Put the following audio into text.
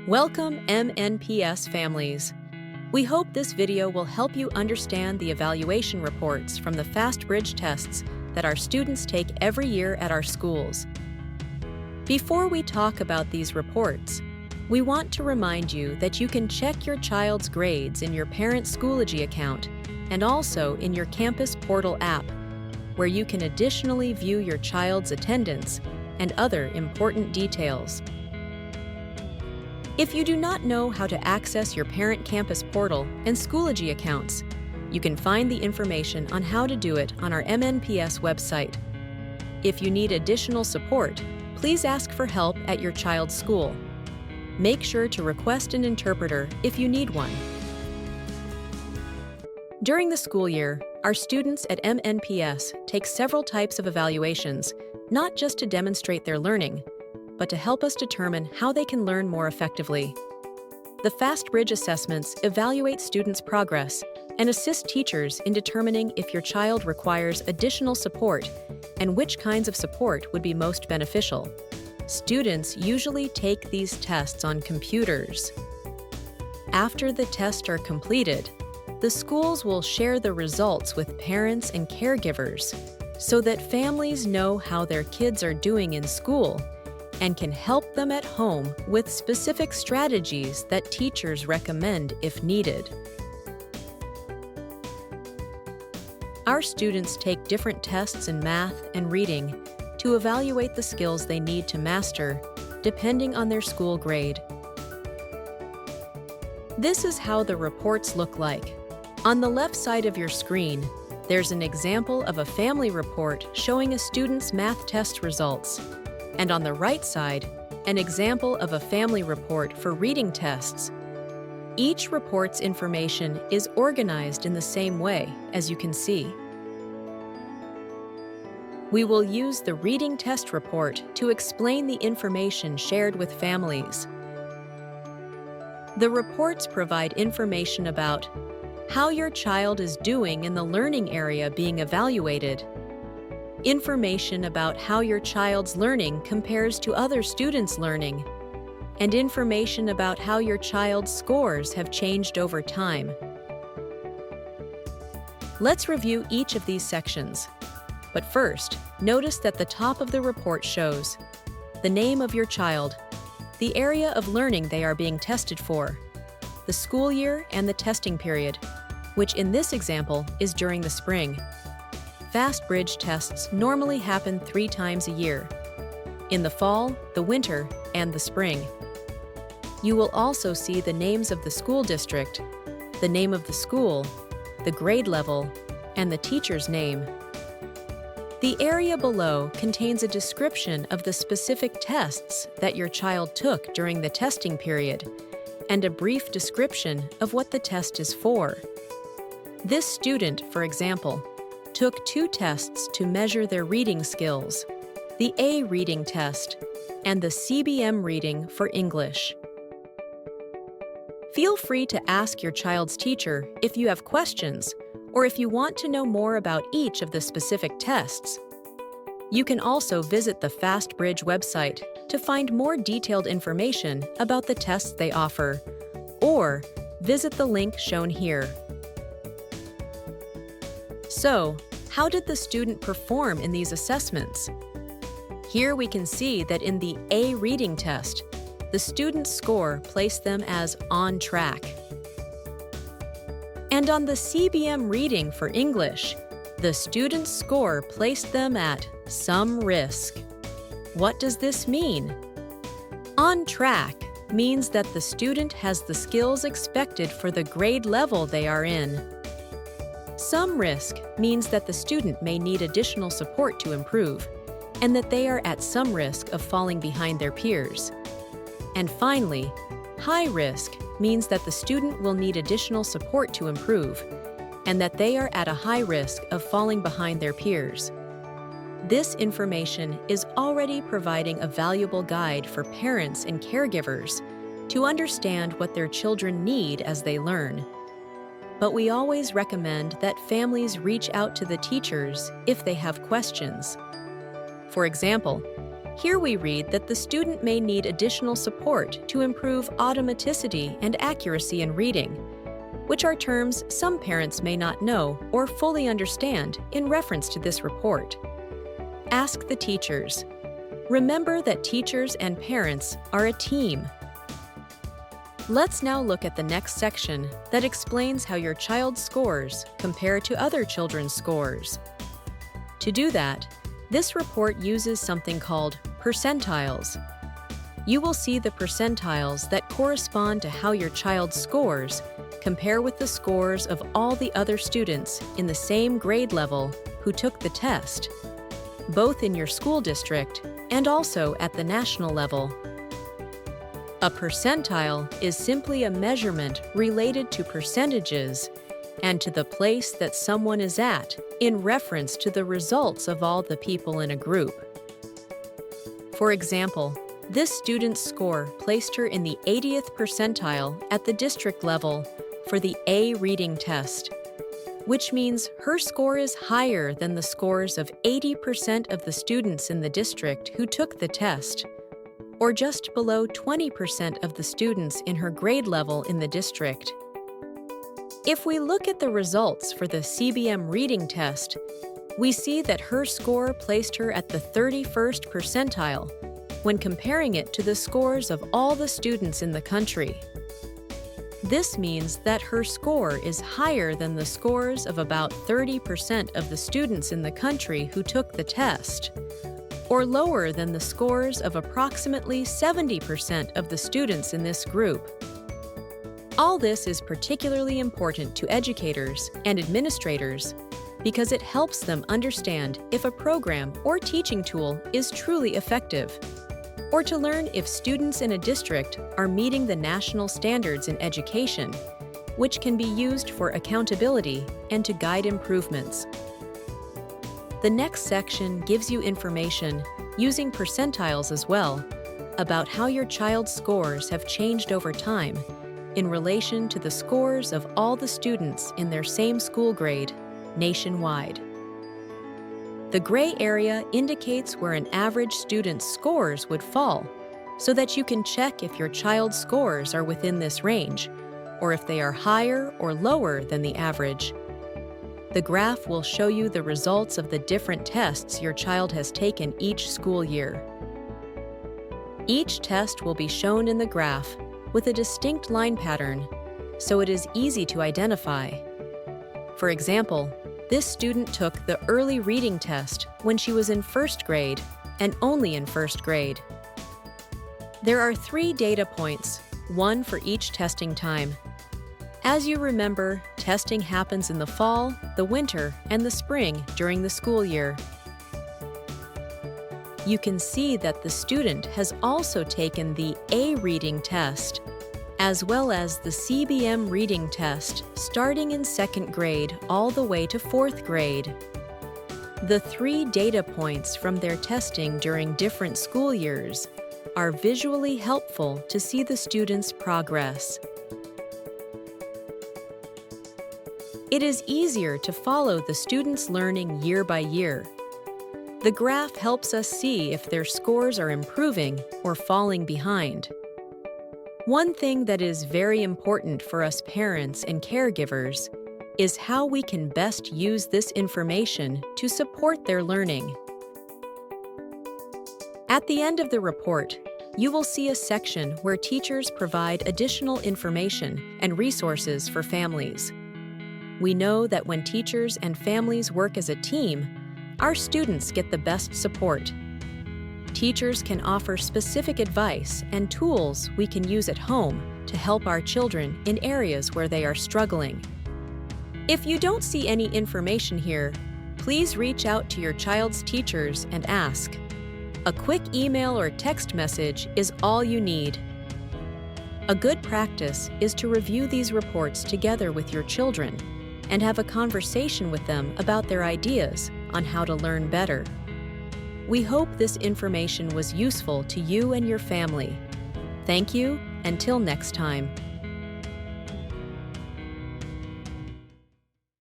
Welcome, MNPS families. We hope this video will help you understand the evaluation reports from the FastBridge tests that our students take every year at our schools. Before we talk about these reports, we want to remind you that you can check your child's grades in your parent Schoology account and also in your campus portal app, where you can additionally view your child's attendance and other important details. If you do not know how to access your parent campus portal and Schoology accounts, you can find the information on how to do it on our MNPS website. If you need additional support, please ask for help at your child's school. Make sure to request an interpreter if you need one. During the school year, our students at MNPS take several types of evaluations, not just to demonstrate their learning, but to help us determine how they can learn more effectively. The FastBridge assessments evaluate students' progress and assist teachers in determining if your child requires additional support and which kinds of support would be most beneficial. Students usually take these tests on computers. After the tests are completed, the schools will share the results with parents and caregivers so that families know how their kids are doing in school and can help them at home with specific strategies that teachers recommend if needed. Our students take different tests in math and reading to evaluate the skills they need to master, depending on their school grade. This is how the reports look like. On the left side of your screen, there's an example of a family report showing a student's math test results, and on the right side, an example of a family report for reading tests. Each report's information is organized in the same way, as you can see. We will use the reading test report to explain the information shared with families. The reports provide information about how your child is doing in the learning area being evaluated, information about how your child's learning compares to other students' learning, and information about how your child's scores have changed over time. Let's review each of these sections. But first, notice that the top of the report shows the name of your child, the area of learning they are being tested for, the school year and the testing period, which in this example is during the spring. FastBridge tests normally happen 3 times a year, in the fall, the winter, and the spring. You will also see the names of the school district, the name of the school, the grade level, and the teacher's name. The area below contains a description of the specific tests that your child took during the testing period, and a brief description of what the test is for. This student, for example, took 2 tests to measure their reading skills, the A reading test and the CBM reading for English. Feel free to ask your child's teacher if you have questions or if you want to know more about each of the specific tests. You can also visit the FastBridge website to find more detailed information about the tests they offer, or visit the link shown here. So, how did the student perform in these assessments? Here we can see that in the A reading test, the student's score placed them as on track. And on the CBM reading for English, the student's score placed them at some risk. What does this mean? On track means that the student has the skills expected for the grade level they are in. Some risk means that the student may need additional support to improve, and that they are at some risk of falling behind their peers. And finally, high risk means that the student will need additional support to improve, and that they are at a high risk of falling behind their peers. This information is already providing a valuable guide for parents and caregivers to understand what their children need as they learn. But we always recommend that families reach out to the teachers if they have questions. For example, Here we read that the student may need additional support to improve automaticity and accuracy in reading, which are terms some parents may not know or fully understand in reference to this report. Ask the teachers. Remember that teachers and parents are a team. Let's now look at the next section that explains how your child's scores compare to other children's scores. To do that, this report uses something called percentiles. You will see the percentiles that correspond to how your child's scores compare with the scores of all the other students in the same grade level who took the test, both in your school district and also at the national level. A percentile is simply a measurement related to percentages and to the place that someone is at in reference to the results of all the people in a group. For example, this student's score placed her in the 80th percentile at the district level for the A reading test, which means her score is higher than the scores of 80% of the students in the district who took the test, or just below 20% of the students in her grade level in the district. If we look at the results for the CBM reading test, we see that her score placed her at the 31st percentile when comparing it to the scores of all the students in the country. This means that her score is higher than the scores of about 30% of the students in the country who took the test, or lower than the scores of approximately 70% of the students in this group. All this is particularly important to educators and administrators because it helps them understand if a program or teaching tool is truly effective, or to learn if students in a district are meeting the national standards in education, which can be used for accountability and to guide improvements. The next section gives you information, using percentiles as well, about how your child's scores have changed over time in relation to the scores of all the students in their same school grade nationwide. The gray area indicates where an average student's scores would fall, so that you can check if your child's scores are within this range, or if they are higher or lower than the average. The graph will show you the results of the different tests your child has taken each school year. Each test will be shown in the graph with a distinct line pattern, so it is easy to identify. For example, this student took the early reading test when she was in first grade and only in first grade. There are 3 data points, one for each testing time. As you remember, testing happens in the fall, the winter, and the spring during the school year. You can see that the student has also taken the A reading test, as well as the CBM reading test, starting in 2nd grade all the way to 4th grade. The 3 data points from their testing during different school years are visually helpful to see the student's progress. It is easier to follow the students' learning year by year. The graph helps us see if their scores are improving or falling behind. One thing that is very important for us parents and caregivers is how we can best use this information to support their learning. At the end of the report, you will see a section where teachers provide additional information and resources for families. We know that when teachers and families work as a team, our students get the best support. Teachers can offer specific advice and tools we can use at home to help our children in areas where they are struggling. If you don't see any information here, please reach out to your child's teachers and ask. A quick email or text message is all you need. A good practice is to review these reports together with your children and have a conversation with them about their ideas on how to learn better. We hope this information was useful to you and your family. Thank you. Until next time.